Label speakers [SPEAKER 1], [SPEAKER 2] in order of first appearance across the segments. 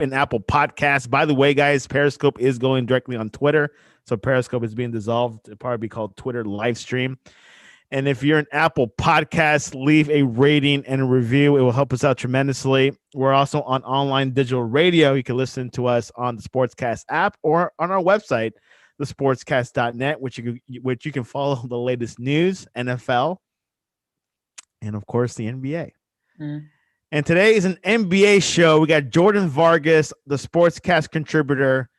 [SPEAKER 1] and Apple Podcasts. By the way, guys, Periscope is going directly on Twitter. So Periscope is being dissolved. It'll probably be called Twitter live stream. And if you're an Apple Podcast, leave a rating and a review. It will help us out tremendously. We're also on online digital radio. You can listen to us on the Sportscast app or on our website, thesportscast.net, which you can follow the latest news, NFL, and of course the NBA. And today is an NBA show. We got Jordan Vargas, the Sportscast contributor.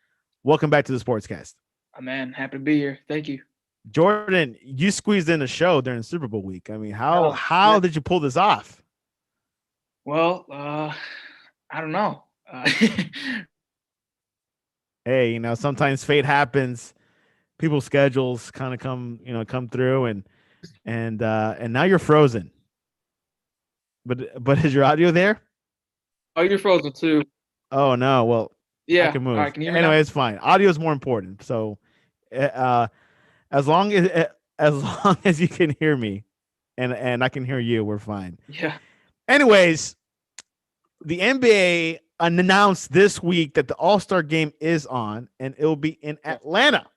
[SPEAKER 1] Welcome back to the Sportscast.
[SPEAKER 2] Oh, man, happy to be here. Thank you.
[SPEAKER 1] Jordan, you squeezed in a show during Super Bowl week. I mean, how did you pull this off?
[SPEAKER 2] Well, I don't know.
[SPEAKER 1] Hey, sometimes fate happens. People's schedules kind of come through, and now you're frozen. But is your audio there?
[SPEAKER 2] Oh, you're frozen too.
[SPEAKER 1] Oh no. Well,
[SPEAKER 2] yeah.
[SPEAKER 1] I can move.
[SPEAKER 2] All right, can you hear me
[SPEAKER 1] anyway,
[SPEAKER 2] now?
[SPEAKER 1] It's fine. Audio is more important. So, as long as you can hear me, and I can hear you, we're fine.
[SPEAKER 2] Yeah.
[SPEAKER 1] Anyways, the NBA announced this week that the All-Star game is on, and it will be in Atlanta.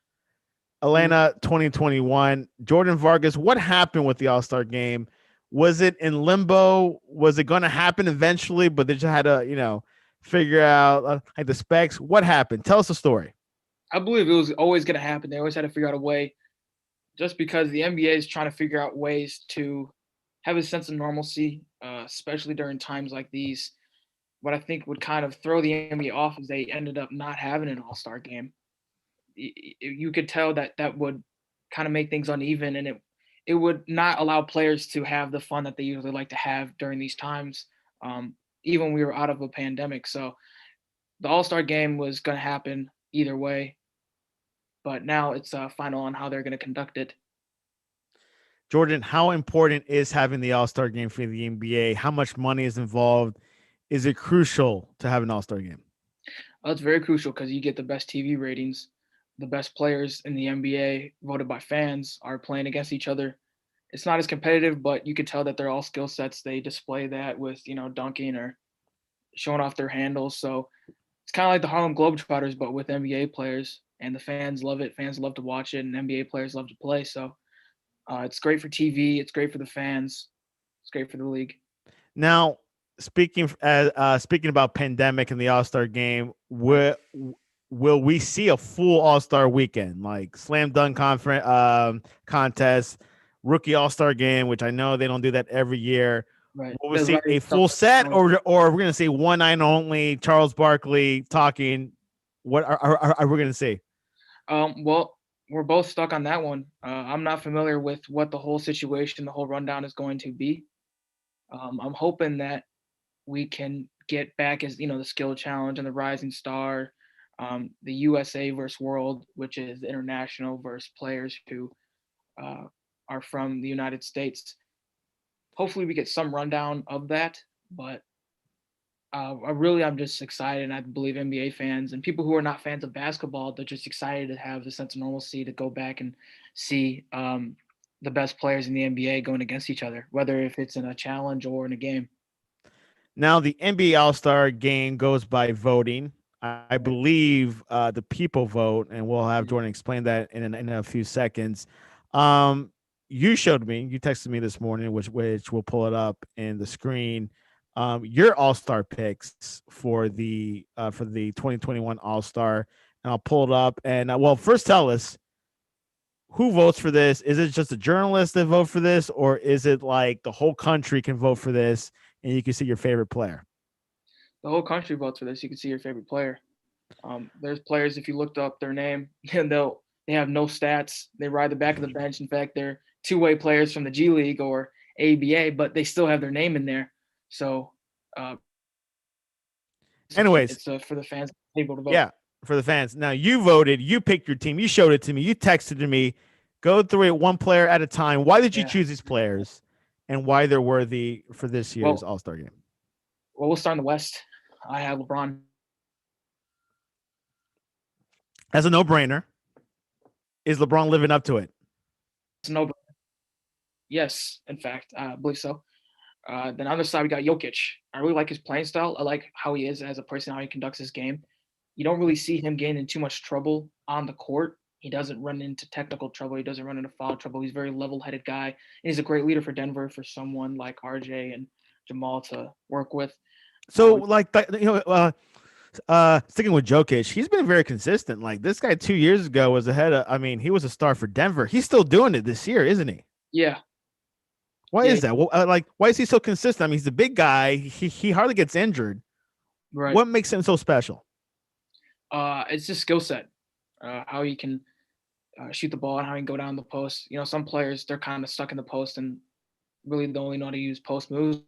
[SPEAKER 1] 2021. Jordan Vargas, what happened with the All-Star game? Was it in limbo? Was it going to happen eventually, but they just had to, figure out like the specs? What happened? Tell us the story.
[SPEAKER 2] I believe it was always going to happen. They always had to figure out a way, just because the NBA is trying to figure out ways to have a sense of normalcy, especially during times like these. What I think would kind of throw the NBA off is they ended up not having an All-Star game. You could tell that would kind of make things uneven, and it would not allow players to have the fun that they usually like to have during these times, even when we were out of a pandemic. So the All-Star game was going to happen either way, but now it's final on how they're going to conduct it.
[SPEAKER 1] Jordan, how important is having the All-Star game for the NBA? How much money is involved? Is it crucial to have an All-Star game?
[SPEAKER 2] Well, it's very crucial because you get the best TV ratings. The best players in the NBA, voted by fans, are playing against each other. It's not as competitive, but you could tell that they're all skill sets. They display that with, dunking or showing off their handles. So it's kind of like the Harlem Globetrotters, but with NBA players. And the fans love it. Fans love to watch it, and NBA players love to play. So it's great for TV. It's great for the fans. It's great for the league.
[SPEAKER 1] Now, speaking about pandemic and the All-Star game, will we see a full All-Star weekend, like slam dunk contest, rookie All-Star game, which I know they don't do that every year?
[SPEAKER 2] Right.
[SPEAKER 1] Will we see a full set, or we're going to see one night only, Charles Barkley talking? What are we going to see?
[SPEAKER 2] Well, we're both stuck on that one. I'm not familiar with what the whole situation, the whole rundown is going to be. I'm hoping that we can get back as, the skill challenge and the rising star, the USA versus world, which is international versus players who are from the United States. Hopefully we get some rundown of that, but I'm just excited, and I believe NBA fans and people who are not fans of basketball, they're just excited to have the sense of normalcy to go back and see the best players in the NBA going against each other, whether if it's in a challenge or in a game.
[SPEAKER 1] Now, the NBA All-Star game goes by voting. I believe the people vote, and we'll have Jordan explain that in a few seconds. You showed me, you texted me this morning, which we'll pull it up in the screen. Your All-Star picks for the 2021 All-Star, and I'll pull it up. And first tell us who votes for this. Is it just the journalists that vote for this, or is it like the whole country can vote for this and you can see your favorite player?
[SPEAKER 2] The whole country votes for this. You can see your favorite player. There's players, if you looked up their name, they have no stats. They ride the back of the bench. In fact, they're two-way players from the G League or ABA, but they still have their name in there. So,
[SPEAKER 1] anyways,
[SPEAKER 2] it's for the fans able to vote.
[SPEAKER 1] Yeah, for the fans. Now, you voted. You picked your team. You showed it to me. You texted to me. Go through it one player at a time. Why did you choose these players, and why they're worthy for this year's All-Star game?
[SPEAKER 2] Well, we'll start in the West. I have LeBron.
[SPEAKER 1] That's a no-brainer. Is LeBron living up to it?
[SPEAKER 2] It's a no-brainer. Yes, in fact, I believe so. Then on the other side, we got Jokic. I really like his playing style. I like how he is as a person, how he conducts his game. You don't really see him getting in too much trouble on the court. He doesn't run into technical trouble. He doesn't run into foul trouble. He's a very level-headed guy. And he's a great leader for Denver, for someone like RJ and Jamal to work with.
[SPEAKER 1] So, sticking with Jokic, he's been very consistent. Like this guy 2 years ago was ahead of. I mean, he was a star for Denver. He's still doing it this year, isn't he?
[SPEAKER 2] Yeah.
[SPEAKER 1] Why is that? Well, why is he so consistent? I mean, he's a big guy. He hardly gets injured.
[SPEAKER 2] Right.
[SPEAKER 1] What makes him so special?
[SPEAKER 2] It's just skill set. How he can shoot the ball and how he can go down the post. Some players, they're kind of stuck in the post and really don't only know how to use post moves,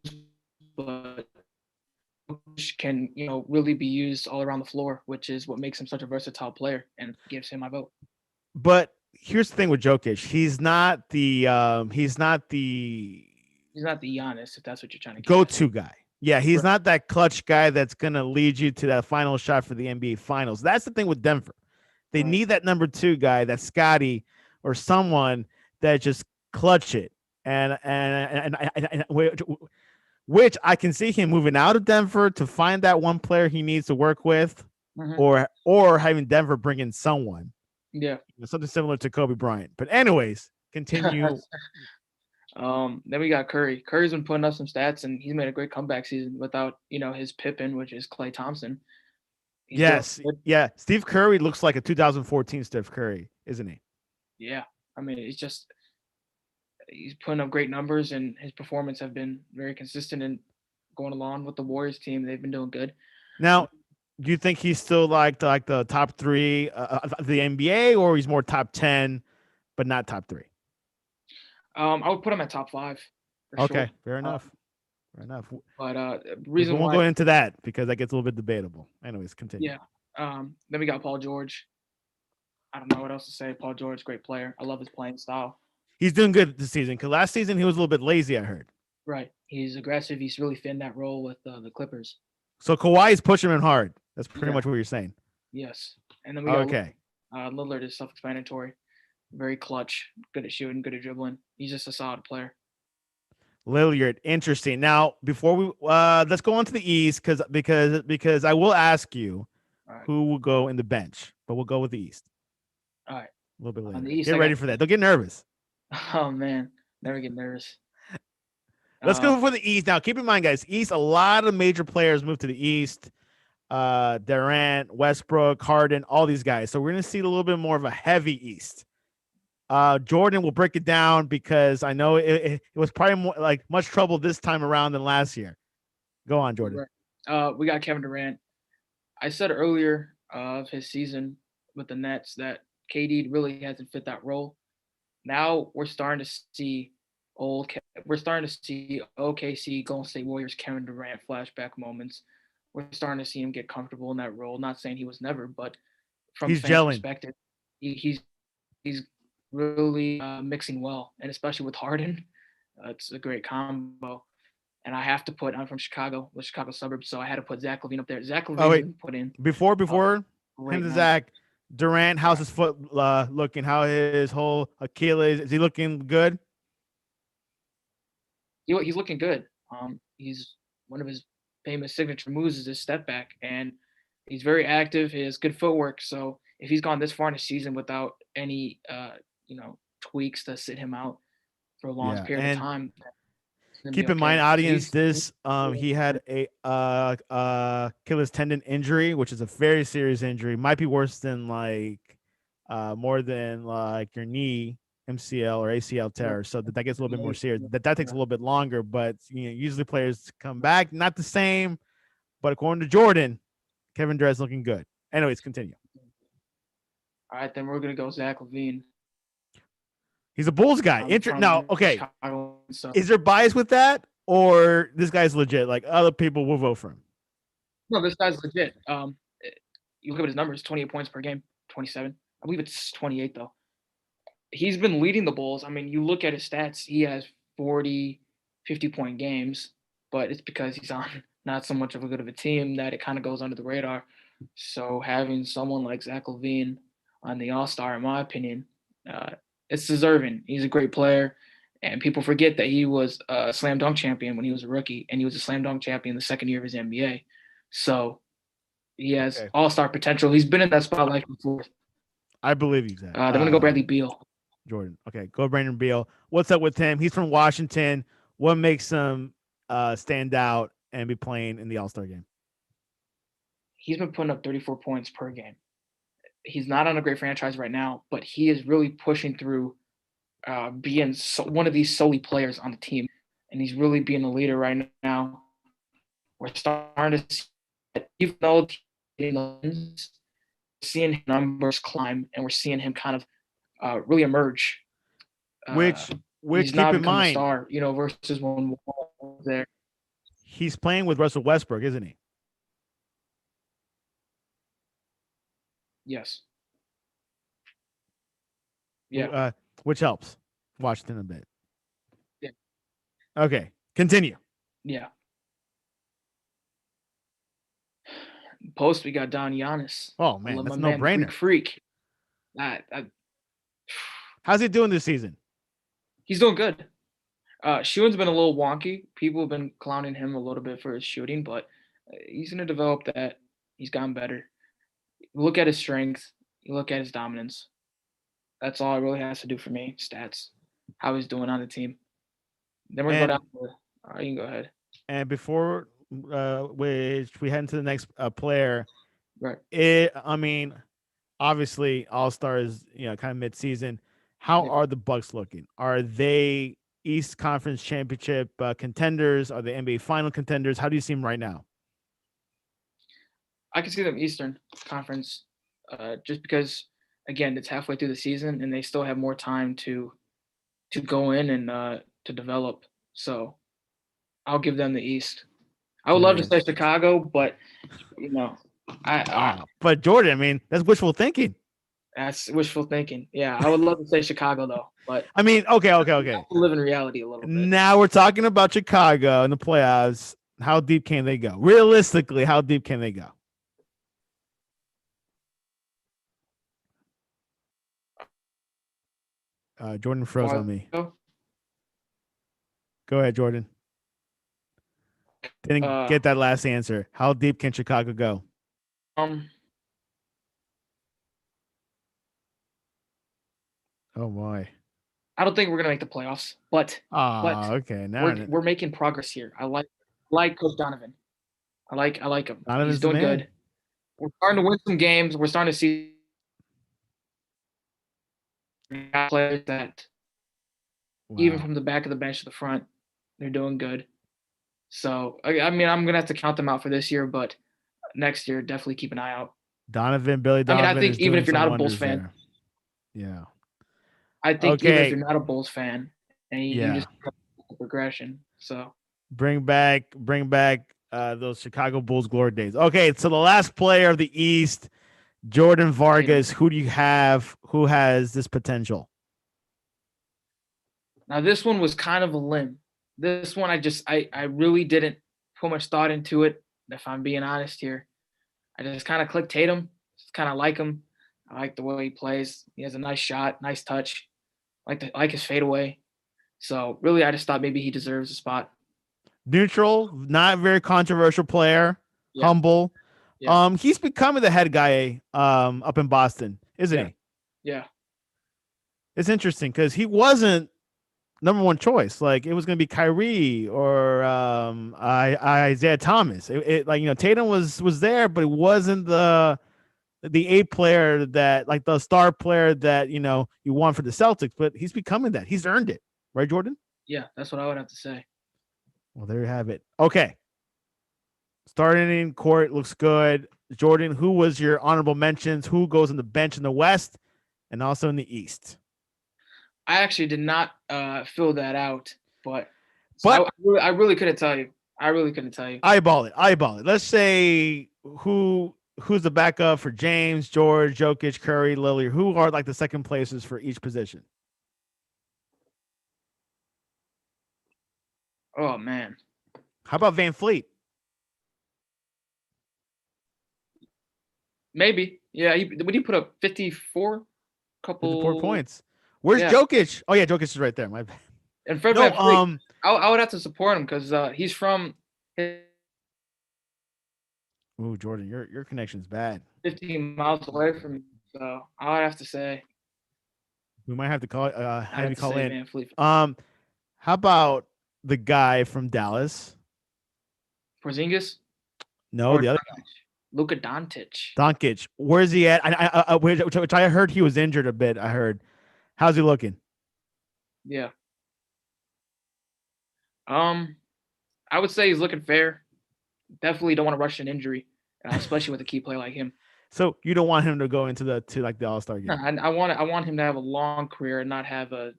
[SPEAKER 2] but can really be used all around the floor, which is what makes him such a versatile player and gives him my vote.
[SPEAKER 1] But here's the thing with Jokic, he's not the
[SPEAKER 2] Giannis, if that's what you're trying to get
[SPEAKER 1] go-to guy. Yeah, he's not that clutch guy that's gonna lead you to that final shot for the NBA Finals. That's the thing with Denver. They need that number 2 guy, that Scotty or someone that just clutch it. And which I can see him moving out of Denver to find that one player he needs to work with, or having Denver bring in someone.
[SPEAKER 2] Yeah.
[SPEAKER 1] Something similar to Kobe Bryant. But anyways, continue.
[SPEAKER 2] Then we got Curry. Curry's been putting up some stats, and he's made a great comeback season without, his Pippen, which is Klay Thompson.
[SPEAKER 1] Yes. Yeah. Steve Curry looks like a 2014 Steph Curry, isn't he?
[SPEAKER 2] Yeah. I mean, he's putting up great numbers, and his performance have been very consistent and going along with the Warriors team. They've been doing good.
[SPEAKER 1] Now, do you think he's still like the top 3 of the NBA, or he's more top 10, but not top 3?
[SPEAKER 2] I would put him at top 5.
[SPEAKER 1] Okay, fair enough. Fair enough.
[SPEAKER 2] But
[SPEAKER 1] we won't go into that because that gets a little bit debatable. Anyways, continue.
[SPEAKER 2] Yeah. Then we got Paul George. I don't know what else to say. Paul George, great player. I love his playing style.
[SPEAKER 1] He's doing good this season because last season he was a little bit lazy, I heard.
[SPEAKER 2] Right. He's aggressive. He's really fit in that role with the Clippers.
[SPEAKER 1] So Kawhi is pushing him hard. That's pretty much what you're saying.
[SPEAKER 2] Yes. And then we got Lillard is self-explanatory. Very clutch, good at shooting, good at dribbling. He's just a solid player.
[SPEAKER 1] Lillard, interesting. Now, before we let's go on to the East because I will ask you who will go in the bench, but we'll go with the East.
[SPEAKER 2] All right.
[SPEAKER 1] A little bit later. Get ready for that. Don't get nervous.
[SPEAKER 2] Oh man, never get nervous.
[SPEAKER 1] Let's go for the East now. Keep in mind, guys, East. A lot of major players moved to the East. Durant, Westbrook, Harden, all these guys. So we're gonna see a little bit more of a heavy East. Jordan will break it down because I know it was probably more like much trouble this time around than last year. Go on, Jordan.
[SPEAKER 2] We got Kevin Durant. I said earlier of his season with the Nets that KD really hasn't fit that role. Now we're starting to see OKC Golden State Warriors Kevin Durant flashback moments. We're starting to see him get comfortable in that role. Not saying he was never, but from
[SPEAKER 1] he's
[SPEAKER 2] fans'
[SPEAKER 1] gelling.
[SPEAKER 2] perspective, he's really mixing well, and especially with Harden, it's a great combo. And I have to put, I'm from Chicago, the Chicago suburbs, so I had to put Zach LaVine up there. Zach LaVine put in.
[SPEAKER 1] Before him to Zach, Durant, how's his foot looking? How his whole Achilles, is he looking good?
[SPEAKER 2] He's looking good. He's one of his famous signature moves is his step back, and he's very active. He has good footwork. So if he's gone this far in the season without any, tweaks to sit him out for a long period of time.
[SPEAKER 1] Keep in mind, audience, he had a Achilles tendon injury, which is a very serious injury. Might be worse than more than your knee MCL or ACL tear. So that gets a little bit more serious. That takes a little bit longer, but usually players come back not the same. But according to Jordan, Kevin Durant's looking good. Anyways, continue.
[SPEAKER 2] All right, then we're gonna go Zach LaVine.
[SPEAKER 1] He's a Bulls guy. Now, okay. Is there bias with that, or this guy's legit? Like other people will vote for him.
[SPEAKER 2] No, this guy's legit. You look at his numbers: 28 points per game, 27. I believe it's 28 though. He's been leading the Bulls. I mean, you look at his stats; he has 40, 50-point games, but it's because he's on not so much of a good of a team that it kind of goes under the radar. So having someone like Zach LaVine on the All-Star, in my opinion, it's deserving. He's a great player, And people forget that he was a slam dunk champion when he was a rookie, and he was a slam dunk champion the second year of his NBA. So he has
[SPEAKER 1] Okay.
[SPEAKER 2] all-star potential. He's been in that spotlight before.
[SPEAKER 1] I believe you, Zach.
[SPEAKER 2] They're going to go Bradley Beal.
[SPEAKER 1] Jordan. Okay, go Brandon Beal. What's up with him? He's from Washington. What makes him stand out and be playing in the All-Star game?
[SPEAKER 2] He's been putting up 34 points per game. He's not on a great franchise right now, but he is really pushing through being one of these solely players on the team, and he's really being a leader right now. We're starting to see that even though he's seeing his numbers climb, and we're seeing him kind of really emerge.
[SPEAKER 1] Which
[SPEAKER 2] he's
[SPEAKER 1] keep
[SPEAKER 2] now
[SPEAKER 1] in
[SPEAKER 2] become a
[SPEAKER 1] mind,
[SPEAKER 2] star, versus when Wall was there.
[SPEAKER 1] He's playing with Russell Westbrook, isn't he?
[SPEAKER 2] Yes. Yeah.
[SPEAKER 1] Which helps Washington a bit.
[SPEAKER 2] Yeah.
[SPEAKER 1] Okay, continue.
[SPEAKER 2] Yeah. Post, we got Don Giannis.
[SPEAKER 1] Oh man, that's no brainer.
[SPEAKER 2] Freak.
[SPEAKER 1] How's he doing this season?
[SPEAKER 2] He's doing good. Shooting's been a little wonky. People have been clowning him a little bit for his shooting, but he's going to develop that. He's gotten better. Look at his strength. You look at his dominance. That's all it really has to do for me. Stats, how he's doing on the team. Then we're going to go down to, you can go ahead.
[SPEAKER 1] And before which we head into the next player,
[SPEAKER 2] right?
[SPEAKER 1] Obviously All-Star is kind of mid-season. How are the Bucks looking? Are they East Conference Championship contenders? Are they NBA Final contenders? How do you see them right now?
[SPEAKER 2] I can see them Eastern Conference, just because, again, it's halfway through the season and they still have more time to go in and to develop. So I'll give them the East. I would love to say Chicago, but
[SPEAKER 1] but Jordan, that's wishful thinking.
[SPEAKER 2] That's wishful thinking. Yeah, I would love to say Chicago though, but
[SPEAKER 1] okay.
[SPEAKER 2] Live in reality a little bit.
[SPEAKER 1] Now we're talking about Chicago in the playoffs. How deep can they go? Realistically, how deep can they go? Jordan froze on me. Go ahead, Jordan. Didn't get that last answer. How deep can Chicago go? Oh boy.
[SPEAKER 2] I don't think we're gonna make the playoffs, but
[SPEAKER 1] okay. Now
[SPEAKER 2] we're making progress here. I like Coach Donovan. I like him.
[SPEAKER 1] Donovan's
[SPEAKER 2] He's doing good. We're starting to win some games. We're starting to see players that even from the back of the bench to the front, they're doing good. So I'm gonna have to count them out for this year, but next year definitely keep an eye out.
[SPEAKER 1] Billy Donovan.
[SPEAKER 2] I think even if you're not a Bulls fan,
[SPEAKER 1] yeah.
[SPEAKER 2] I think even if you're not a Bulls fan and you just progression. So
[SPEAKER 1] bring back those Chicago Bulls glory days. Okay, so the last player of the East, Jordan Vargas. Who do you have? Who has this potential?
[SPEAKER 2] Now this one was kind of a limb. This one I really didn't put much thought into it. If I'm being honest here, I just kind of clicked Tatum. Just kind of like him. I like the way he plays. He has a nice shot, nice touch. Like his fadeaway. So really, I just thought maybe he deserves a spot.
[SPEAKER 1] Neutral, not very controversial player. Yeah. Humble. Yeah. He's becoming the head guy up in Boston, isn't he?
[SPEAKER 2] Yeah.
[SPEAKER 1] It's interesting because he wasn't number one choice. Like it was going to be Kyrie or Isaiah Thomas. Tatum was there, but it wasn't the A player that like the star player that you want for the Celtics. But he's becoming that. He's earned it, right, Jordan?
[SPEAKER 2] Yeah, that's what I would have to say.
[SPEAKER 1] Well, there you have it. Okay. Starting in court looks good. Jordan, who was your honorable mentions? Who goes on the bench in the West and also in the East?
[SPEAKER 2] I actually did not fill that out, but I really couldn't tell you.
[SPEAKER 1] Eyeball it. Let's say who's the backup for James, George, Jokic, Curry, Lillard? Who are like the second places for each position?
[SPEAKER 2] Oh man.
[SPEAKER 1] How about Van Fleet?
[SPEAKER 2] Maybe. Yeah. Would he put up 54?
[SPEAKER 1] 54 points. Where's Jokic? Oh yeah, Jokic is right there. My bad.
[SPEAKER 2] And Fred
[SPEAKER 1] No,
[SPEAKER 2] VanVleet, I would have to support him because he's from
[SPEAKER 1] ooh, Jordan, your connection's bad.
[SPEAKER 2] 15 miles away from me. So I would have to say
[SPEAKER 1] We might have to
[SPEAKER 2] I'd
[SPEAKER 1] have
[SPEAKER 2] have
[SPEAKER 1] you
[SPEAKER 2] to
[SPEAKER 1] call
[SPEAKER 2] say
[SPEAKER 1] in.
[SPEAKER 2] VanVleet.
[SPEAKER 1] How about the guy from Dallas?
[SPEAKER 2] Porzingis
[SPEAKER 1] No,
[SPEAKER 2] or
[SPEAKER 1] the other
[SPEAKER 2] Luka Doncic.
[SPEAKER 1] Doncic. Where's he at? Which I heard he was injured a bit. I heard. How's he looking?
[SPEAKER 2] Yeah. I would say he's looking fair. Definitely don't want to rush an injury, especially with a key player like him.
[SPEAKER 1] So you don't want him to go into the All-Star
[SPEAKER 2] No,
[SPEAKER 1] game?
[SPEAKER 2] I want him to have a long career and not have a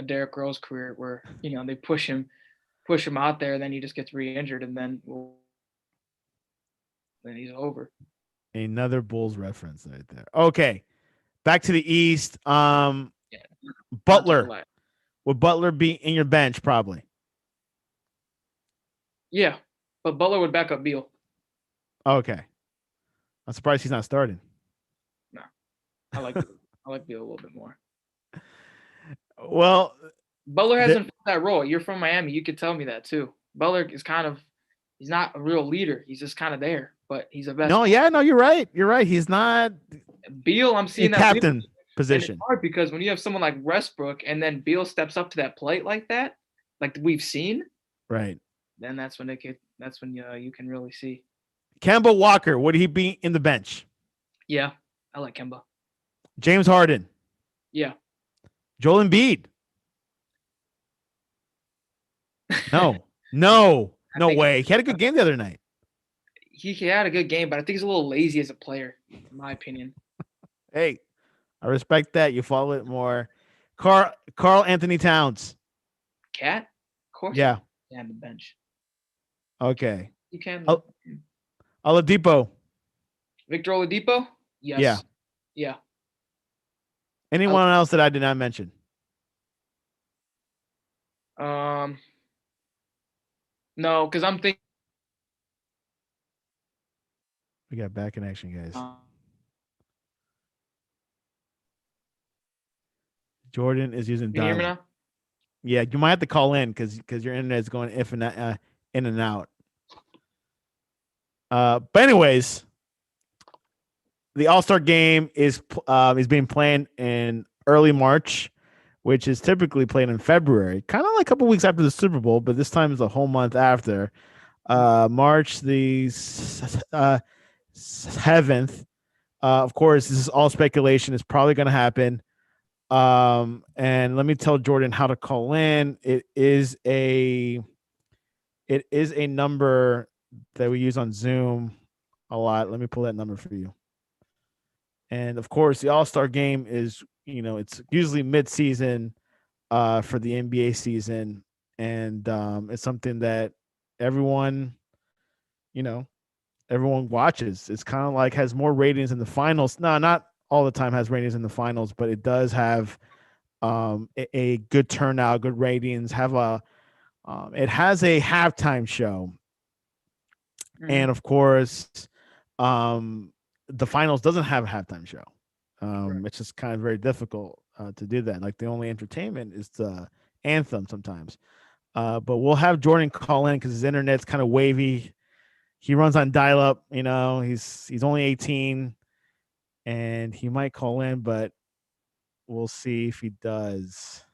[SPEAKER 2] Derrick Rose career where they push him out there, then he just gets re-injured, and then he's over.
[SPEAKER 1] Another Bulls reference right there. Okay, back to the East.
[SPEAKER 2] Yeah,
[SPEAKER 1] Butler. Would Butler be in your bench? Probably.
[SPEAKER 2] Yeah, but Butler would back up Beal.
[SPEAKER 1] Okay. I'm surprised he's not starting.
[SPEAKER 2] No, I like Beal a little bit more.
[SPEAKER 1] Well,
[SPEAKER 2] Butler hasn't found that role. You're from Miami. You could tell me that too. Butler is he's not a real leader. He's just kind of there, but he's a best.
[SPEAKER 1] No, yeah, no, you're right. You're right. He's not
[SPEAKER 2] Beal. I'm seeing that
[SPEAKER 1] captain position.
[SPEAKER 2] And it's hard because when you have someone like Westbrook and then Beal steps up to that plate like that, like we've seen,
[SPEAKER 1] right?
[SPEAKER 2] Then that's when you can really see.
[SPEAKER 1] Kemba Walker, would he be in the bench?
[SPEAKER 2] Yeah, I like Kemba.
[SPEAKER 1] James Harden.
[SPEAKER 2] Yeah.
[SPEAKER 1] Joel Embiid. No way. He had a good game the other night.
[SPEAKER 2] He had a good game, but I think he's a little lazy as a player, in my opinion.
[SPEAKER 1] Hey, I respect that. You follow it more. Carl Anthony Towns.
[SPEAKER 2] Cat? Of course.
[SPEAKER 1] Yeah.
[SPEAKER 2] On the bench.
[SPEAKER 1] Okay.
[SPEAKER 2] You can.
[SPEAKER 1] Oladipo.
[SPEAKER 2] Victor Oladipo? Yes. Yeah.
[SPEAKER 1] Anyone else that I did not mention?
[SPEAKER 2] No, because I'm thinking.
[SPEAKER 1] We got bad connection, guys. Jordan is using
[SPEAKER 2] Can you hear me now?
[SPEAKER 1] Yeah, you might have to call in because your internet is going in and out. But anyways, the All-Star game is being played in early March, which is typically played in February, kind of like a couple weeks after the Super Bowl, but this time is a whole month after. March the 7th. Of course, this is all speculation. It's probably going to happen. And let me tell Jordan how to call in. It is a number that we use on Zoom a lot. Let me pull that number for you. And of course, the All-Star game is, it's usually mid-season for the NBA season. And it's something that everyone watches. It's kind of like has more ratings in the finals. No, not all the time has ratings in the finals, but it does have a good turnout, good ratings. It has a halftime show, and of course, the finals doesn't have a halftime show. It's just kind of very difficult to do that. Like the only entertainment is the anthem sometimes. But we'll have Jordan call in because his internet's kind of wavy. He runs on dial-up. He's only 18, and he might call in, but we'll see if he does.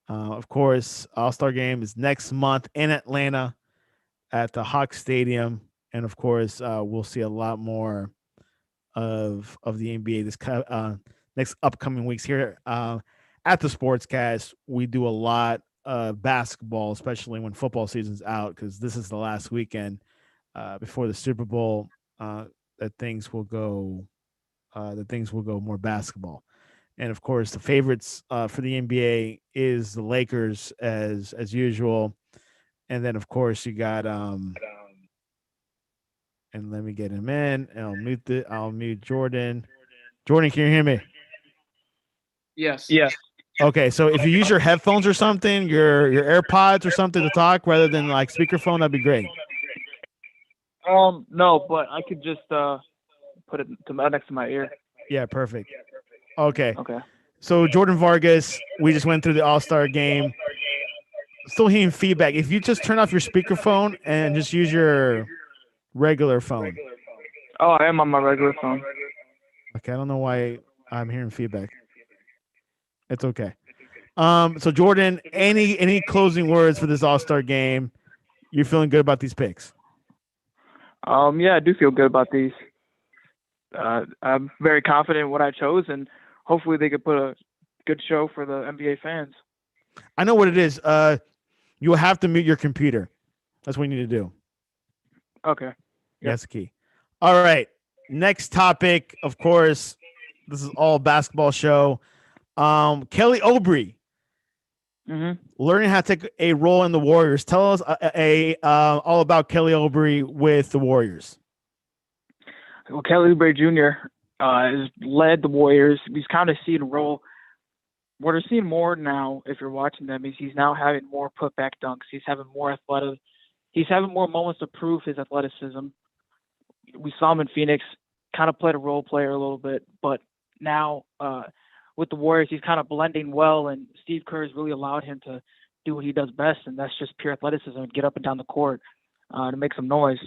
[SPEAKER 1] Of course, All-Star Game is next month in Atlanta at the Hawks Stadium, and of course, we'll see a lot more of the NBA this next upcoming weeks here at the Sportscast. We do a lot of basketball, especially when football season's out, because this is the last weekend before the Super Bowl. That things will go more basketball. And of course, the favorites for the NBA is the Lakers as usual. And then of course you got and let me get him in. And I'll mute Jordan. Jordan, can you hear me?
[SPEAKER 2] Yes.
[SPEAKER 1] Okay, so if you use your headphones or something, your AirPods or something to talk rather than like speakerphone, that'd be great.
[SPEAKER 2] No, but I could just put it next to my ear.
[SPEAKER 1] Yeah, perfect. Okay. So Jordan Vargas, we just went through the All-Star game. Still hearing feedback. If you just turn off your speakerphone and just use your regular phone.
[SPEAKER 2] Oh, I am on my regular phone.
[SPEAKER 1] Okay, I don't know why I'm hearing feedback. It's okay. So Jordan, any closing words for this All-Star game? You're feeling good about these picks?
[SPEAKER 2] Yeah, I do feel good about these. I'm very confident in what I chose, and hopefully they could put a good show for the NBA fans.
[SPEAKER 1] I know what it is. You will have to mute your computer. That's what you need to do.
[SPEAKER 2] Okay.
[SPEAKER 1] Yep. That's the key. All right. Next topic, of course, this is all basketball show. Kelly Oubre learning how to take a role in the Warriors. Tell us all about Kelly Oubre with the Warriors.
[SPEAKER 2] Well, Kelly Oubre Jr. Has led the Warriors. He's kind of seen a role. What we're seeing more now, if you're watching them, is he's now having more putback dunks. He's having more athletic. He's having more moments to prove his athleticism. We saw him in Phoenix, kind of played a role player a little bit, but now with the Warriors, he's kind of blending well, and Steve Kerr has really allowed him to do what he does best, and that's just pure athleticism and get up and down the court to make some noise.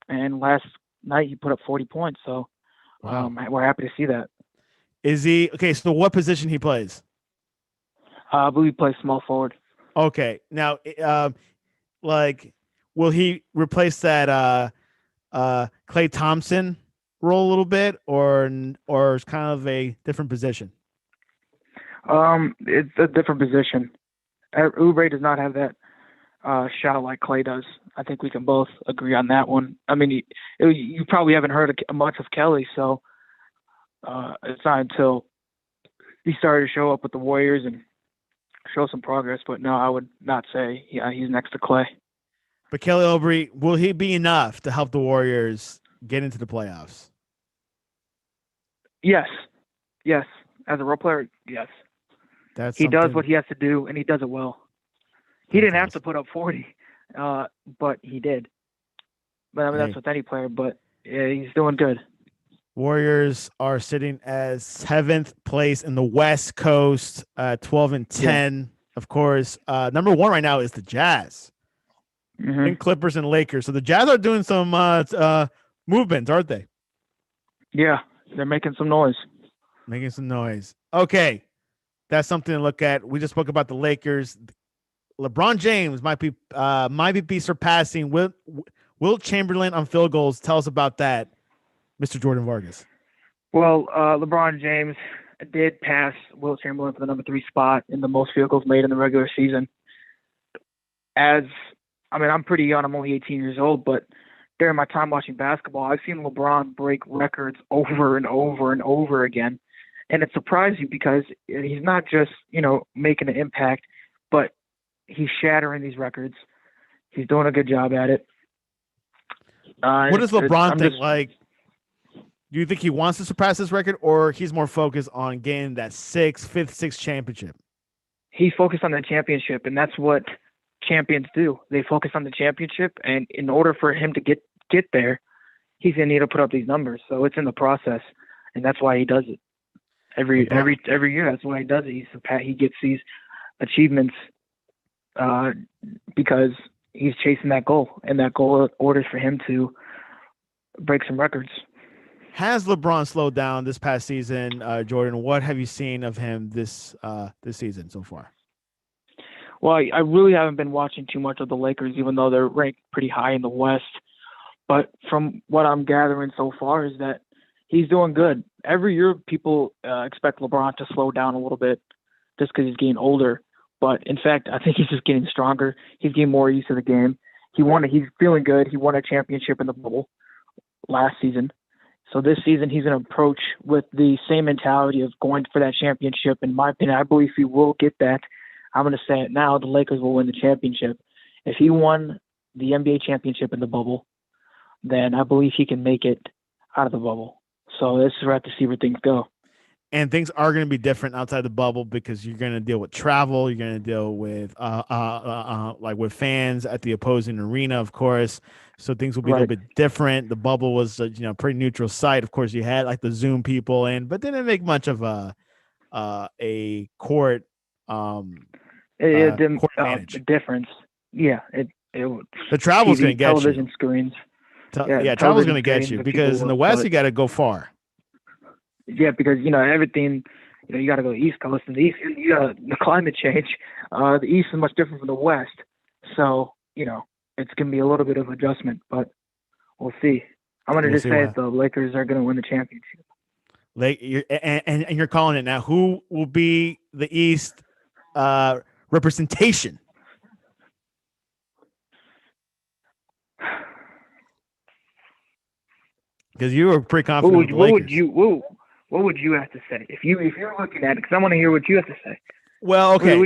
[SPEAKER 2] And last night he put up 40 points, so
[SPEAKER 1] wow.
[SPEAKER 2] We're happy to see that.
[SPEAKER 1] Is he okay? So what position he plays?
[SPEAKER 2] I believe he plays small forward.
[SPEAKER 1] Okay, now, will he replace that Klay Thompson role a little bit, or it's kind of a different position?
[SPEAKER 2] It's a different position. Oubre does not have that shot like Klay does. I think we can both agree on that one. I mean, you probably haven't heard much of Kelly, so it's not until he started to show up with the Warriors and show some progress. But no, I would not say he's next to Klay.
[SPEAKER 1] But Kelly Oubre, will he be enough to help the Warriors get into the playoffs?
[SPEAKER 2] Yes. As a role player, yes. He does what he has to do, and he does it well. He didn't have to put up 40, but he did. But I mean, that's with any player. But yeah, he's doing good.
[SPEAKER 1] Warriors are sitting as 7th place in the West Coast, 12-10. Yeah. Of course, number 1 right now is the Jazz. And Clippers and Lakers. So the Jazz are doing some movements, aren't they?
[SPEAKER 2] Yeah, they're making some noise.
[SPEAKER 1] Okay, that's something to look at. We just spoke about the Lakers. LeBron James might be surpassing Wilt Chamberlain on field goals. Tell us about that, Mr. Jordan Vargas.
[SPEAKER 2] Well, LeBron James did pass Wilt Chamberlain for the number 3 spot in the most field goals made in the regular season. I'm pretty young. I'm only 18 years old, but during my time watching basketball, I've seen LeBron break records over and over and over again. And it's surprising because he's not just, making an impact, but he's shattering these records. He's doing a good job at it.
[SPEAKER 1] What does LeBron think? Do you think he wants to surpass this record, or he's more focused on getting that 6th championship?
[SPEAKER 2] He's focused on the championship, and that's what champions do. They focus on the championship, and in order for him to get there, he's gonna need to put up these numbers. So it's in the process, and that's why he does it every year. That's why he does it. He gets these achievements because he's chasing that goal, and that goal orders for him to break some records.
[SPEAKER 1] Has LeBron slowed down this past season, Jordan? What have you seen of him this season so far?
[SPEAKER 2] Well, I really haven't been watching too much of the Lakers, even though they're ranked pretty high in the West. But from what I'm gathering so far is that he's doing good. Every year, people expect LeBron to slow down a little bit just because he's getting older. But in fact, I think he's just getting stronger. He's getting more used to the game. He's feeling good. He won a championship in the bubble last season. So this season, he's going to approach with the same mentality of going for that championship. In my opinion, I believe he will get that. I'm going to say it now, the Lakers will win the championship. If he won the NBA championship in the bubble, then I believe he can make it out of the bubble. So this is where I have to see where things go.
[SPEAKER 1] And things are going to be different outside the bubble because you're going to deal with travel. You're going to deal with with fans at the opposing arena, of course. So things will be a little bit different. The bubble was a pretty neutral site. Of course, you had like the Zoom people in, but didn't make much of a court court advantage.
[SPEAKER 3] Difference. Yeah,
[SPEAKER 1] The travel's going to
[SPEAKER 3] TV,
[SPEAKER 1] get
[SPEAKER 3] television
[SPEAKER 1] you.
[SPEAKER 3] screens.
[SPEAKER 1] Travel's going to get you because in the West you got to go far.
[SPEAKER 3] Yeah, because everything. You got to go East Coast, and the climate change. The East is much different from the West, so it's gonna be a little bit of adjustment, but we'll see. I'm gonna just say the Lakers are gonna win the championship.
[SPEAKER 1] And you're calling it now. Who will be the East representation? Because you were pretty confident with the Lakers.
[SPEAKER 3] What would you have to say if you're looking at it? Because I want to hear what you have to say.
[SPEAKER 1] Well, okay.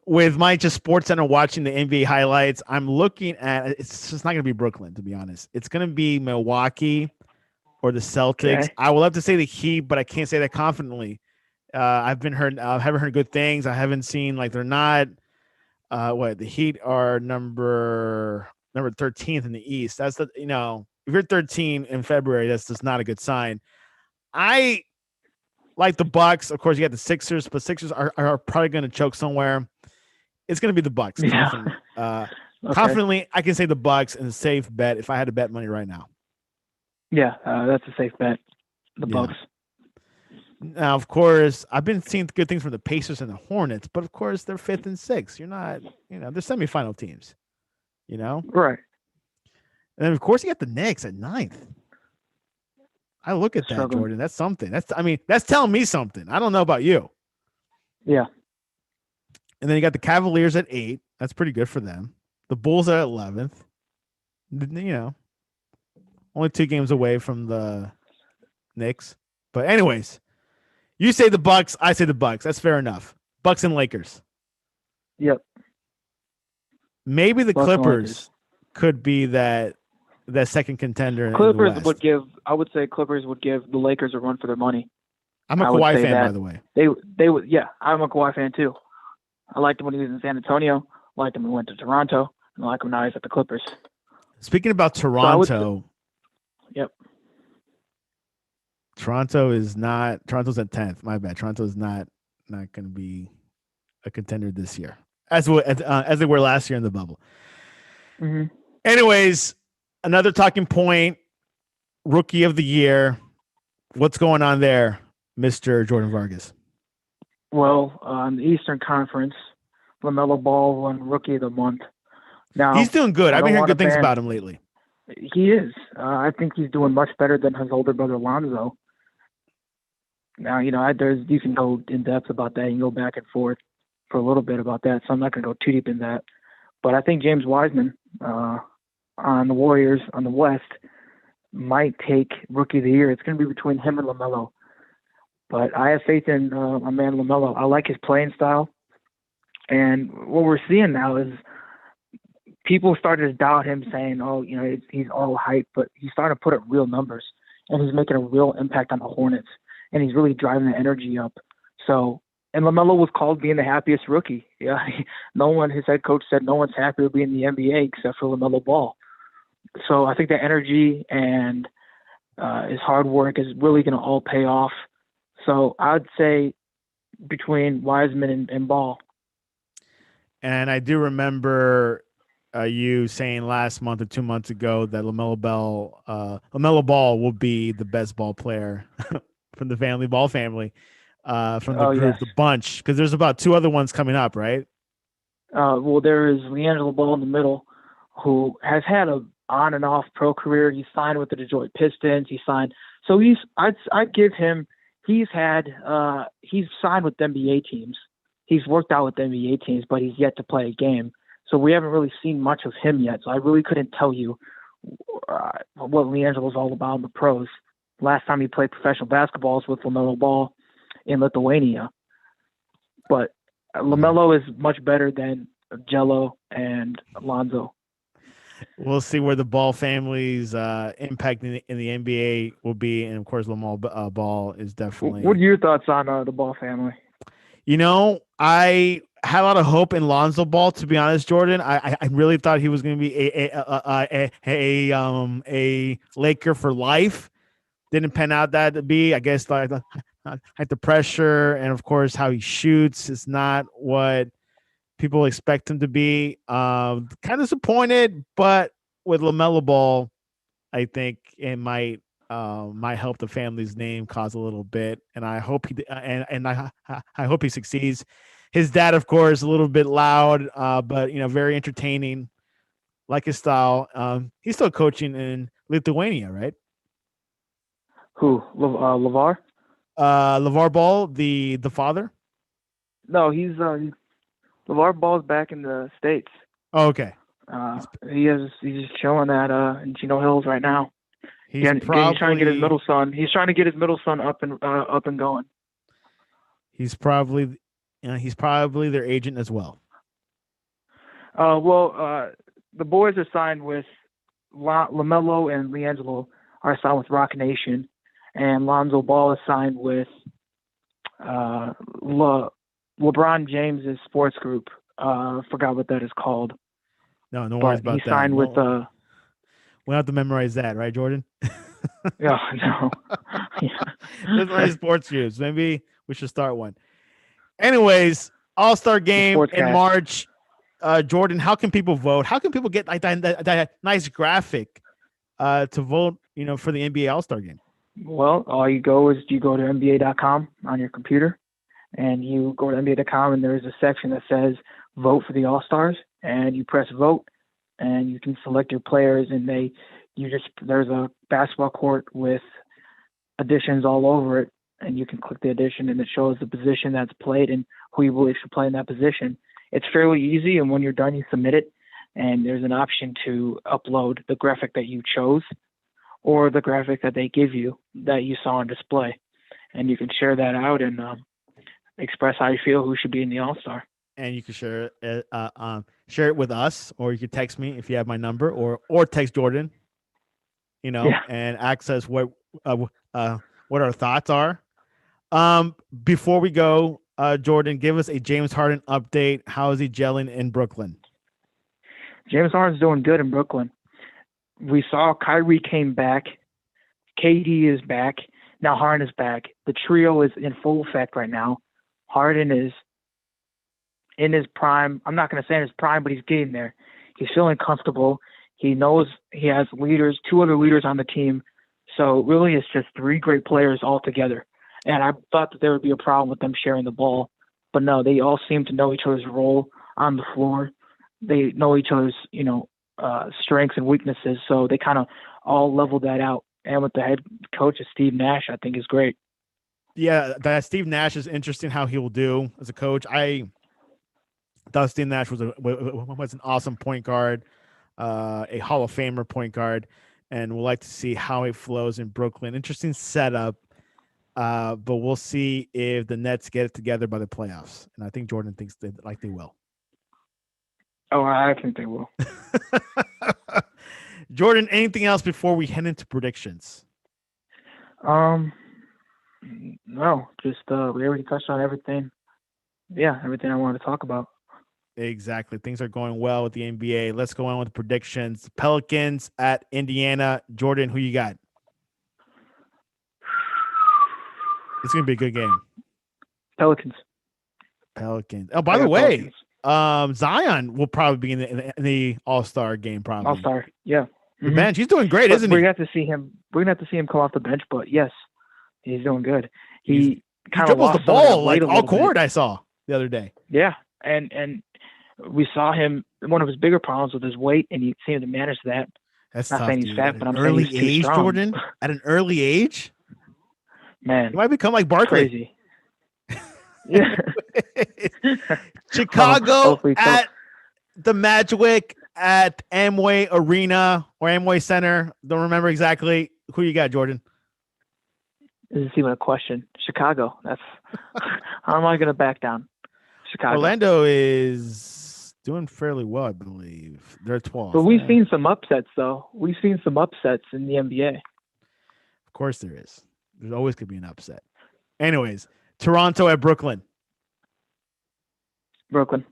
[SPEAKER 1] With my just Sports Center watching the NBA highlights, I'm looking at it's just not going to be Brooklyn, to be honest. It's going to be Milwaukee or the Celtics. Okay. I will have to say the Heat, but I can't say that confidently. I haven't heard good things. I haven't seen they're not. The Heat are number 13th in the East. That's if you're 13 in February, that's just not a good sign. I like the Bucks. Of course, you got the Sixers, but Sixers are probably going to choke somewhere. It's going to be the Bucks.
[SPEAKER 3] Yeah.
[SPEAKER 1] Confidently, I can say the Bucks and a safe bet if I had to bet money right now.
[SPEAKER 3] Yeah, that's a safe bet. The Bucks.
[SPEAKER 1] Now, of course, I've been seeing good things from the Pacers and the Hornets, but of course, they're 5th and 6th. You're not, they're semifinal teams.
[SPEAKER 3] Right.
[SPEAKER 1] And then, of course, you got the Knicks at 9th. I look at that, Jordan. That's something. That's telling me something. I don't know about you.
[SPEAKER 3] Yeah.
[SPEAKER 1] And then you got the Cavaliers at 8. That's pretty good for them. The Bulls are at 11th. Only 2 games away from the Knicks. But anyways, you say the Bucks, I say the Bucks. That's fair enough. Bucks and Lakers.
[SPEAKER 3] Yep.
[SPEAKER 1] Maybe the Clippers could be that second contender.
[SPEAKER 3] Clippers I would say Clippers would give the Lakers a run for their money.
[SPEAKER 1] I'm a Kawhi fan, by the way.
[SPEAKER 3] They would. Yeah, I'm a Kawhi fan too. I liked him when he was in San Antonio. I liked him when he went to Toronto. And I like him now he's at the Clippers.
[SPEAKER 1] Speaking about Toronto.
[SPEAKER 3] Yep.
[SPEAKER 1] Toronto's at 10th. My bad. Toronto is not going to be a contender this year, as they were last year in the bubble.
[SPEAKER 3] Mm-hmm.
[SPEAKER 1] Anyways, another talking point, Rookie of the Year. What's going on there, Mr. Jordan Vargas?
[SPEAKER 3] Well, in the Eastern Conference, LaMelo Ball won Rookie of the Month. Now
[SPEAKER 1] he's doing good. I've been hearing good things about him lately.
[SPEAKER 3] He is. I think he's doing much better than his older brother Lonzo. Now, you can go in depth about that. You can go back and forth for a little bit about that, so I'm not going to go too deep in that. But I think James Wiseman on the Warriors on the West might take Rookie of the Year. It's going to be between him and LaMelo. But I have faith in my man LaMelo. I like his playing style. And what we're seeing now is people started to doubt him, saying, he's all hype, but he's starting to put up real numbers. And he's making a real impact on the Hornets. And he's really driving the energy up. So, and LaMelo was called being the happiest rookie. Yeah, his head coach said no one's happier being in the NBA except for LaMelo Ball. So I think the energy and his hard work is really going to all pay off. So I'd say between Wiseman and Ball.
[SPEAKER 1] And I do remember you saying last month or 2 months ago that LaMelo Ball will be the best ball player from the Ball family, from the group, the bunch, because there's about 2 other ones coming up, right?
[SPEAKER 3] Well, there is Liangelo Ball in the middle, who has had a on and off pro career. He signed with the Detroit Pistons. So I'd give him. He's signed with NBA teams. He's worked out with NBA teams, but he's yet to play a game. So we haven't really seen much of him yet. So I really couldn't tell you what Liangelo's all about in the pros. Last time he played professional basketball was with LaMelo Ball in Lithuania. But LaMelo is much better than Jello and Alonzo.
[SPEAKER 1] We'll see where the Ball family's impact in the NBA will be. And, of course, LaMelo Ball is definitely –
[SPEAKER 3] What are your thoughts on the Ball family?
[SPEAKER 1] I had a lot of hope in Lonzo Ball, to be honest, Jordan. I really thought he was going to be a Laker for life. Didn't pan out that to be. I guess like the pressure and, of course, how he shoots is not what people expect him to be. Kind of disappointed, but with LaMelo Ball, I think it might help the family's name cause a little bit, and I hope I hope he succeeds. His dad, of course, a little bit loud, but very entertaining, like his style. He's still coaching in Lithuania, right?
[SPEAKER 3] Who? LeVar?
[SPEAKER 1] LeVar Ball, the father.
[SPEAKER 3] No, he's LeVar Ball's back in the States.
[SPEAKER 1] Oh, okay.
[SPEAKER 3] He's just chilling at in Chino Hills right now.
[SPEAKER 1] He's
[SPEAKER 3] He's trying to get his middle son. He's trying to get his middle son up and going.
[SPEAKER 1] He's probably their agent as well.
[SPEAKER 3] The boys are signed with LaMelo and Liangelo are signed with Rock Nation, and Lonzo Ball is signed with LeBron James's sports group. Forgot what that is called.
[SPEAKER 1] No worries about that.
[SPEAKER 3] He signed with.
[SPEAKER 1] We don't have to memorize that, right, Jordan?
[SPEAKER 3] Yeah, no.
[SPEAKER 1] Memorize sports news. Maybe we should start one. Anyways, All-Star game in March. Jordan, how can people vote? How can people get like that nice graphic to vote? For the NBA All-Star game.
[SPEAKER 3] Well, all you go to NBA.com on your computer, and you go to NBA.com, and there's a section that says "Vote for the All-Stars," and you press vote, and you can select your players, and there's a basketball court with additions all over it, and you can click the addition, and it shows the position that's played and who you believe should play in that position. It's fairly easy, and when you're done, you submit it, and there's an option to upload the graphic that you chose or the graphic that they give you that you saw on display, and you can share that out and express how you feel who should be in the All-Star.
[SPEAKER 1] And you can share it with us, or you can text me if you have my number, or text Jordan, and access what our thoughts are. Before we go, Jordan, give us a James Harden update. How is he gelling in Brooklyn?
[SPEAKER 3] James Harden's doing good in Brooklyn. We saw Kyrie came back. KD is back. Now Harden is back. The trio is in full effect right now. Harden is in his prime. I'm not going to say in his prime, but he's getting there. He's feeling comfortable. He knows he has leaders, 2 other leaders on the team. So really it's just 3 great players all together. And I thought that there would be a problem with them sharing the ball. But no, they all seem to know each other's role on the floor. They know each other's, strengths and weaknesses. So they kind of all level that out. And with the head coach, Steve Nash, I think is great.
[SPEAKER 1] Yeah, that Steve Nash is interesting how he will do as a coach. I thought Steve Nash was an awesome point guard, a Hall of Famer point guard, and we'll like to see how it flows in Brooklyn. Interesting setup, but we'll see if the Nets get it together by the playoffs. And I think Jordan thinks they will.
[SPEAKER 3] Oh, I think they will.
[SPEAKER 1] Jordan, anything else before we head into predictions?
[SPEAKER 3] No, just we already touched on everything. Yeah, everything I wanted to talk about.
[SPEAKER 1] Exactly. Things are going well with the NBA. Let's go on with the predictions. Pelicans at Indiana. Jordan, who you got? It's going to be a good game.
[SPEAKER 3] Pelicans.
[SPEAKER 1] Oh, by the way, Zion will probably be in the All-Star game. Probably
[SPEAKER 3] All-Star. Yeah.
[SPEAKER 1] The bench. He's doing great, isn't he?
[SPEAKER 3] We're gonna have to see him. We're gonna have to see him come off the bench. But yes, he's doing good. He
[SPEAKER 1] dribbles the ball like all court. I saw the other day.
[SPEAKER 3] Yeah, and we saw him. One of his bigger problems with his weight, and he seemed to manage that.
[SPEAKER 1] That's
[SPEAKER 3] not
[SPEAKER 1] tough,
[SPEAKER 3] saying he's fat, but I'm saying
[SPEAKER 1] early
[SPEAKER 3] he's too
[SPEAKER 1] age,
[SPEAKER 3] strong.
[SPEAKER 1] Jordan. At an early age,
[SPEAKER 3] man,
[SPEAKER 1] he might become like Barkley.
[SPEAKER 3] Crazy. Yeah.
[SPEAKER 1] Chicago at the Magic at Amway Arena or Amway Center. Don't remember exactly. Who you got, Jordan?
[SPEAKER 3] This is even a question. Chicago. That's how am I going to back down? Chicago.
[SPEAKER 1] Orlando is doing fairly well, I believe. They're 12.
[SPEAKER 3] But we've seen some upsets, though. We've seen some upsets in the NBA.
[SPEAKER 1] Of course there is. There's always could be an upset. Anyways, Toronto at Brooklyn.
[SPEAKER 3] Brooklyn.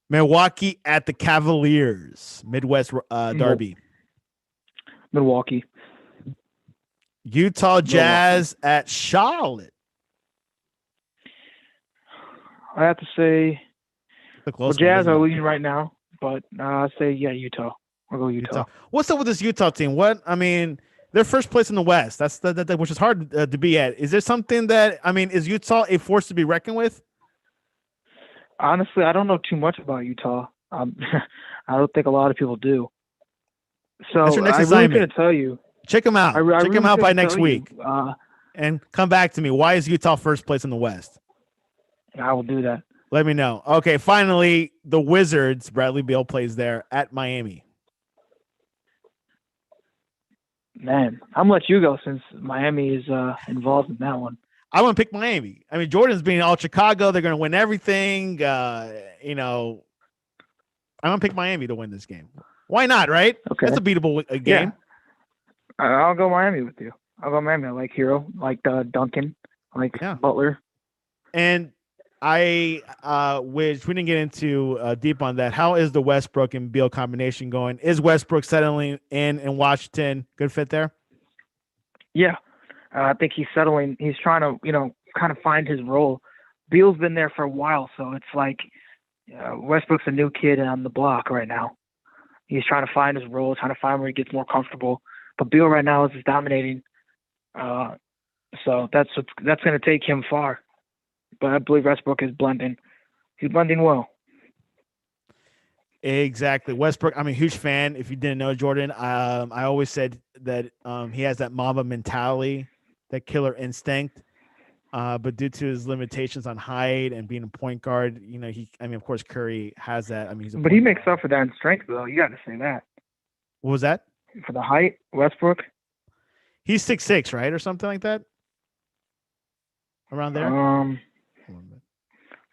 [SPEAKER 1] Milwaukee at the Cavaliers. Midwest Derby.
[SPEAKER 3] Milwaukee.
[SPEAKER 1] Utah Jazz at Charlotte.
[SPEAKER 3] I have to say
[SPEAKER 1] The
[SPEAKER 3] Well,
[SPEAKER 1] close one,
[SPEAKER 3] Jazz
[SPEAKER 1] isn't
[SPEAKER 3] are
[SPEAKER 1] it?
[SPEAKER 3] leading right now, but I'll say Utah. I'll go Utah.
[SPEAKER 1] Utah. What's up with this Utah team? What I mean, they're first place in the West. That's which is hard to be at. Is there something that I mean? Is Utah a force to be reckoned with?
[SPEAKER 3] Honestly, I don't know too much about Utah. I don't think a lot of people do.
[SPEAKER 1] That's
[SPEAKER 3] So
[SPEAKER 1] your next
[SPEAKER 3] I really
[SPEAKER 1] assignment.
[SPEAKER 3] couldn't tell you.
[SPEAKER 1] Check them out.
[SPEAKER 3] I
[SPEAKER 1] Check
[SPEAKER 3] really
[SPEAKER 1] them out by
[SPEAKER 3] couldn't
[SPEAKER 1] next
[SPEAKER 3] tell you.
[SPEAKER 1] week, and come back to me. Why is Utah first place in the West?
[SPEAKER 3] I will do that.
[SPEAKER 1] Let me know. Okay, finally, the Wizards. Bradley Beal plays there at Miami.
[SPEAKER 3] Man, I'm gonna let you go since Miami is involved in that one.
[SPEAKER 1] I want to pick Miami. I mean, Jordan's being all Chicago. They're going to win everything. You know, I'm going to pick Miami to win this game. Why not, right?
[SPEAKER 3] Okay.
[SPEAKER 1] That's a beatable game.
[SPEAKER 3] Yeah. I'll go Miami with you. I'll go Miami. I like Hero, like Duncan, like Butler.
[SPEAKER 1] And which we didn't get into deep on that. How is the Westbrook and Beal combination going? Is Westbrook settling in Washington? Good fit there?
[SPEAKER 3] Yeah. I think he's settling. He's trying to, kind of find his role. Beal's been there for a while, so it's like Westbrook's a new kid on the block right now. He's trying to find his role, trying to find where he gets more comfortable. But Beal right now is just dominating. So that's going to take him far. But I believe Westbrook is blending. He's blending well.
[SPEAKER 1] Exactly. Westbrook, I'm a huge fan. If you didn't know, Jordan, I always said that he has that Mamba mentality, that killer instinct. But due to his limitations on height and being a point guard, of course, Curry has that. I mean,
[SPEAKER 3] but he makes up for that in strength, though. You got to say that.
[SPEAKER 1] What was that?
[SPEAKER 3] For the height, Westbrook?
[SPEAKER 1] He's 6'6", right? Or something like that? Around there?
[SPEAKER 3] I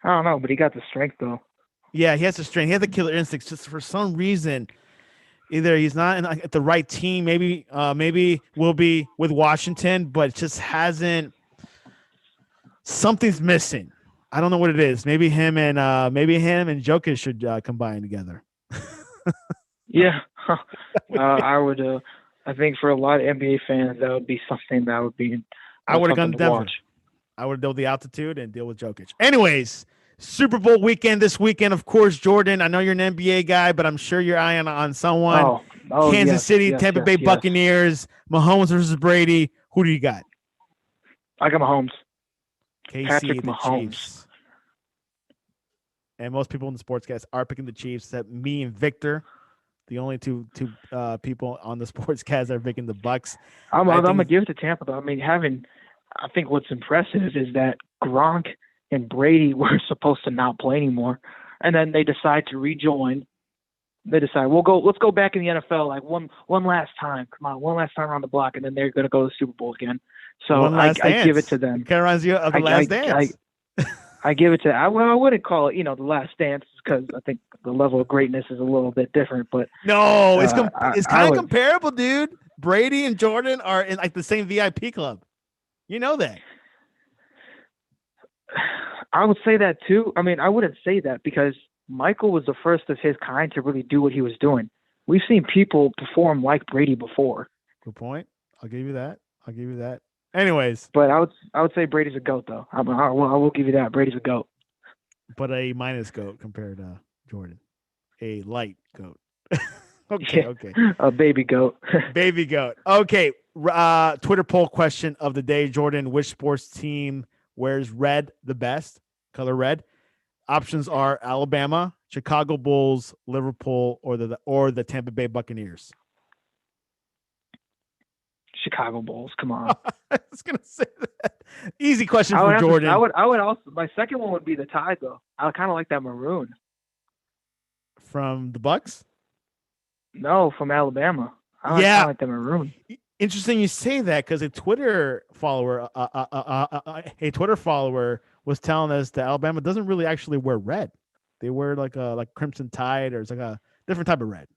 [SPEAKER 3] don't know, but he got the strength, though.
[SPEAKER 1] Yeah, he has the strength. He has the killer instincts. Just for some reason, either he's not at the right team. Maybe will be with Washington, but just hasn't. Something's missing. I don't know what it is. Maybe him and Jokic should combine together.
[SPEAKER 3] Yeah, I would. I think for a lot of NBA fans, that would be something that would be.
[SPEAKER 1] I would have gone to Denver. Watch. I would deal with the altitude and deal with Jokic. Anyways, Super Bowl weekend this weekend, of course, Jordan. I know you're an NBA guy, but I'm sure you're eyeing on someone. Kansas City, Tampa Bay Buccaneers, Mahomes versus Brady. Who do you got?
[SPEAKER 3] I got Mahomes.
[SPEAKER 1] Patrick Mahomes. Chiefs. And most people in the sportscast are picking the Chiefs, except me and Victor. The only two people on the sportscast that are picking the Bucks.
[SPEAKER 3] I'm gonna give it to Tampa, though. I mean, I think what's impressive is that Gronk and Brady were supposed to not play anymore, and then they decide to rejoin. They decide let's go back in the NFL like one last time. Come on, one last time around the block, and then they're gonna go to the Super Bowl again. So I give it to them.
[SPEAKER 1] Kind of reminds you of the Last Dance.
[SPEAKER 3] I give it to. I wouldn't call it the Last Dance because I think the level of greatness is a little bit different. But
[SPEAKER 1] no, it's kind of comparable, dude. Brady and Jordan are in like the same VIP club. You know that.
[SPEAKER 3] I would say that too. I mean, I wouldn't say that because Michael was the first of his kind to really do what he was doing. We've seen people perform like Brady before.
[SPEAKER 1] Good point. I'll give you that. Anyways,
[SPEAKER 3] but I would say Brady's a GOAT though. I will give you that. Brady's a GOAT.
[SPEAKER 1] But a minus GOAT compared to Jordan. A light GOAT. Okay.
[SPEAKER 3] A baby GOAT.
[SPEAKER 1] Baby GOAT. Okay. Twitter poll question of the day, Jordan. Which sports team wears red the best? Color red. Options are Alabama, Chicago Bulls, Liverpool, or the Tampa Bay Buccaneers.
[SPEAKER 3] Chicago Bulls. Come on.
[SPEAKER 1] I was gonna say that. Easy question for Jordan.
[SPEAKER 3] I would also. My second one would be the Tide though. I kind of like that maroon.
[SPEAKER 1] From the Bucks?
[SPEAKER 3] No, from Alabama. I like the maroon.
[SPEAKER 1] Interesting you say that because a Twitter follower was telling us that Alabama doesn't really actually wear red. They wear like Crimson Tide, or it's like a different type of red.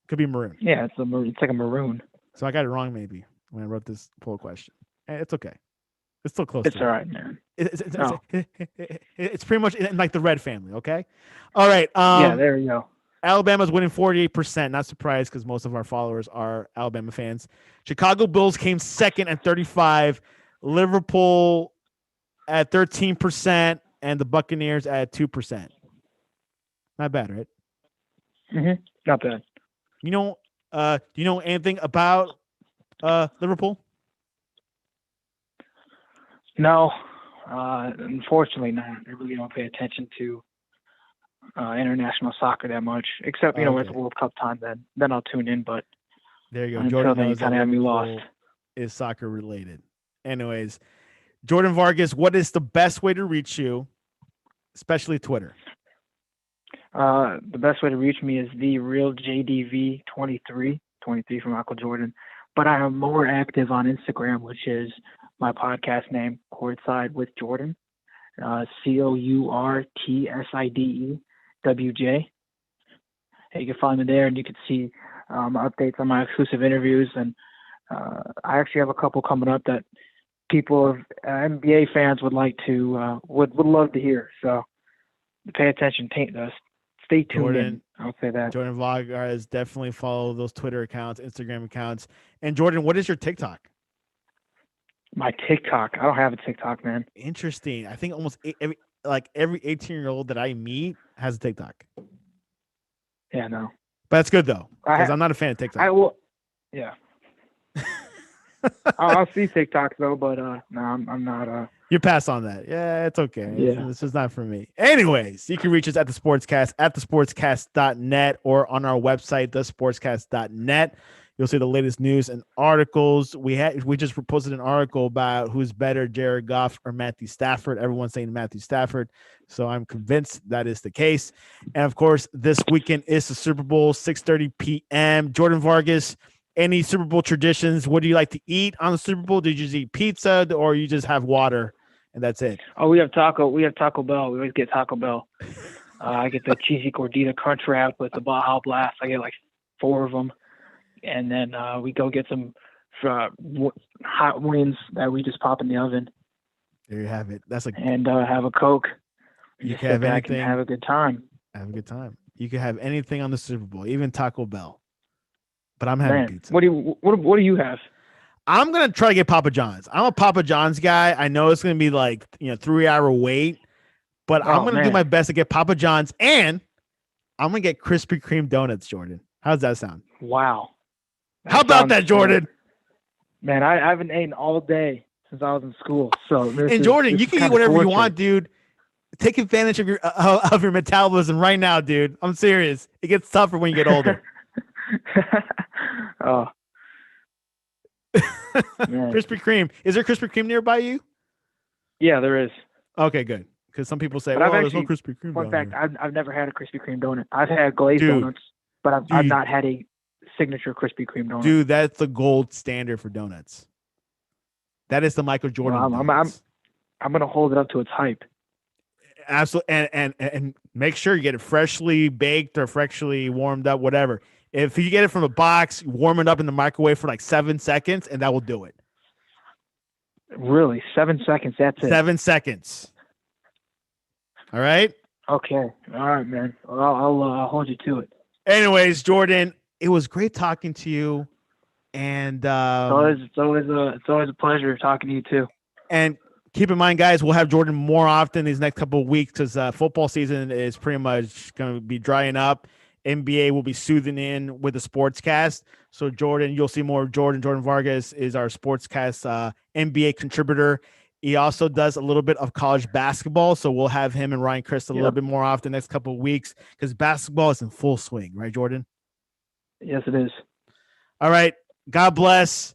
[SPEAKER 1] Could be maroon.
[SPEAKER 3] Yeah, it's like a maroon.
[SPEAKER 1] So I got it wrong maybe when I wrote this poll question. It's okay. It's still close.
[SPEAKER 3] It's all right, man.
[SPEAKER 1] It's pretty much in like the red family. Okay. All right.
[SPEAKER 3] Yeah, there you go.
[SPEAKER 1] Alabama's winning 48%. Not surprised because most of our followers are Alabama fans. Chicago Bulls came second at 35%. Liverpool at 13%, and the Buccaneers at 2%. Not bad, right?
[SPEAKER 3] Not bad.
[SPEAKER 1] You know, do you know anything about Liverpool?
[SPEAKER 3] No, unfortunately not. I really don't pay attention to international soccer that much, except when it's
[SPEAKER 1] Okay.
[SPEAKER 3] World Cup time. Then I'll tune in. But
[SPEAKER 1] There you go.
[SPEAKER 3] until
[SPEAKER 1] Jordan
[SPEAKER 3] then, you
[SPEAKER 1] knows that
[SPEAKER 3] kind of have me
[SPEAKER 1] Liverpool
[SPEAKER 3] lost.
[SPEAKER 1] is soccer related. Anyways, Jordan Vargas, what is the best way to reach you, especially Twitter?
[SPEAKER 3] The best way to reach me is the real JDV 23 from Michael Jordan. But I am more active on Instagram, which is my podcast name, Courtside with Jordan. COURTSIDEWJ. You can find me there, and you can see updates on my exclusive interviews. And I actually have a couple coming up that people, NBA fans, would like to would love to hear. So pay attention. Stay tuned in. I'll say that.
[SPEAKER 1] Jordan Vargas, definitely follow those Twitter accounts, Instagram accounts. And Jordan, what is your TikTok?
[SPEAKER 3] My TikTok. I don't have a TikTok, man.
[SPEAKER 1] Interesting. I think almost every 18-year-old that I meet has a TikTok.
[SPEAKER 3] Yeah, no.
[SPEAKER 1] But that's good though, because I'm not a fan of TikTok.
[SPEAKER 3] I will. Yeah. I'll see TikToks though, but no, I'm not.
[SPEAKER 1] You pass on that. Yeah, it's okay.
[SPEAKER 3] Yeah.
[SPEAKER 1] This is not for me. Anyways, you can reach us at the Sportscast at thesportscast.net or on our website, thesportscast.net. You'll see the latest news and articles. We just posted an article about who's better, Jared Goff or Matthew Stafford. Everyone's saying Matthew Stafford, so I'm convinced that is the case. And of course, this weekend is the Super Bowl, 6:30 p.m. Jordan Vargas, any Super Bowl traditions? What do you like to eat on the Super Bowl? Did you just eat pizza or you just have water and that's it?
[SPEAKER 3] Oh, we have Taco Bell. We always get Taco Bell. I get the cheesy gordita crunch wrap with the Baja Blast. I get like 4 of them. And then we go get some hot wings that we just pop in the oven.
[SPEAKER 1] There you have it. That's
[SPEAKER 3] and have a Coke.
[SPEAKER 1] You can have anything.
[SPEAKER 3] And have a good time.
[SPEAKER 1] Have a good time. You can have anything on the Super Bowl, even Taco Bell. But I'm having pizza.
[SPEAKER 3] What do you have?
[SPEAKER 1] I'm gonna try to get Papa John's. I'm a Papa John's guy. I know it's gonna be like 3-hour wait, but I'm gonna do my best to get Papa John's, and I'm gonna get Krispy Kreme donuts, Jordan. How does that sound?
[SPEAKER 3] Wow.
[SPEAKER 1] How about that, Jordan?
[SPEAKER 3] Man, I haven't eaten all day since I was in school. So
[SPEAKER 1] Jordan, you can eat whatever you want, dude. Take advantage of your metabolism right now, dude. I'm serious. It gets tougher when you get older.
[SPEAKER 3] Oh.
[SPEAKER 1] Krispy Kreme. Is there Krispy Kreme nearby you?
[SPEAKER 3] Yeah, there is.
[SPEAKER 1] Okay, good. Because some people say, there's no Krispy Kreme.
[SPEAKER 3] Fun fact, I've never had a Krispy Kreme donut. I've had glazed donuts, but I've not had a signature Krispy Kreme donut.
[SPEAKER 1] Dude, that's the gold standard for donuts. That is the Michael Jordan.
[SPEAKER 3] I'm gonna hold it up to its hype.
[SPEAKER 1] Absolutely, and make sure you get it freshly baked or freshly warmed up, whatever. If you get it from a box, warm it up in the microwave for like 7 seconds, and that will do it.
[SPEAKER 3] Really, 7 seconds? That's it.
[SPEAKER 1] 7 seconds. All right.
[SPEAKER 3] Okay. All right, man. I'll hold you to it.
[SPEAKER 1] Anyways, Jordan, it was great talking to you, and
[SPEAKER 3] it's always a pleasure talking to you too.
[SPEAKER 1] And keep in mind, guys, we'll have Jordan more often these next couple of weeks because football season is pretty much going to be drying up. NBA will be soothing in with the Sportscast. So, Jordan, you'll see more of Jordan. Jordan Vargas is our Sportscast NBA contributor. He also does a little bit of college basketball. So we'll have him and Ryan Chris a little bit more often the next couple of weeks because basketball is in full swing. Right, Jordan?
[SPEAKER 3] Yes, it is.
[SPEAKER 1] All right. God bless.